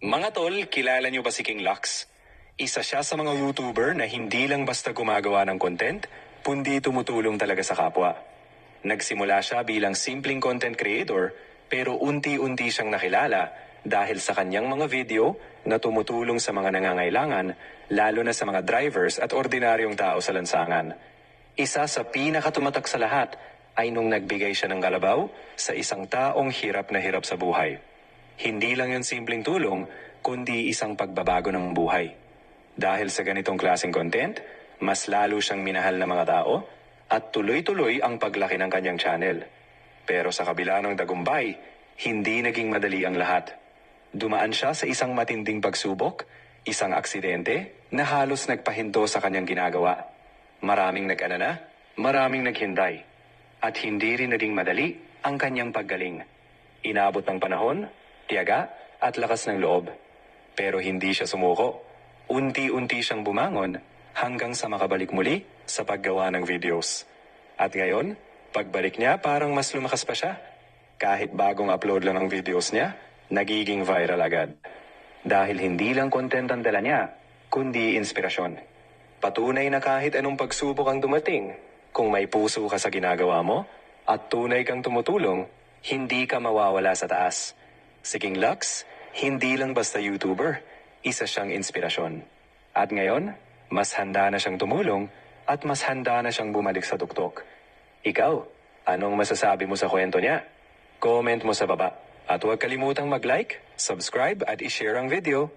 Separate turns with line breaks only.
Mga tol, kilala niyo ba si King Lux? Isa siya sa mga YouTuber na hindi lang basta gumagawa ng content, kundi tumutulong talaga sa kapwa. Nagsimula siya bilang simpleng content creator, pero unti-unti siyang nakilala dahil sa kanyang mga video na tumutulong sa mga nangangailangan, lalo na sa mga drivers at ordinaryong tao sa lansangan. Isa sa pinakatumatak sa lahat ay nung nagbigay siya ng kalabaw sa isang taong hirap na hirap sa buhay. Hindi lang yon simpleng tulong, kundi isang pagbabago ng buhay. Dahil sa ganitong klaseng content, mas lalo siyang minahal ng mga tao at tuloy-tuloy ang paglaki ng kanyang channel. Pero sa kabila ng tagumpay, hindi naging madali ang lahat. Dumaan siya sa isang matinding pagsubok, isang aksidente na halos nagpahinto sa kanyang ginagawa. Maraming nag-alala, maraming naghintay, at hindi rin naging madali ang kanyang paggaling. Inabot ng panahon, tiyaga at lakas ng loob. Pero hindi siya sumuko. Unti-unti siyang bumangon hanggang sa makabalik muli sa paggawa ng videos. At ngayon, pagbalik niya parang mas lumakas pa siya. Kahit bagong upload lang ang videos niya, nagiging viral agad. Dahil hindi lang content ang dala niya, kundi inspirasyon. Patunay na kahit anong pagsubok ang dumating, kung may puso ka sa ginagawa mo at tunay kang tumutulong, hindi ka mawawala sa taas. Si King Lux, hindi lang basta YouTuber, isa siyang inspirasyon. At ngayon, mas handa na siyang tumulong at mas handa na siyang bumalik sa tuktok. Ikaw, anong masasabi mo sa kwento niya? Comment mo sa baba at huwag kalimutang mag-like, subscribe at i-share ang video.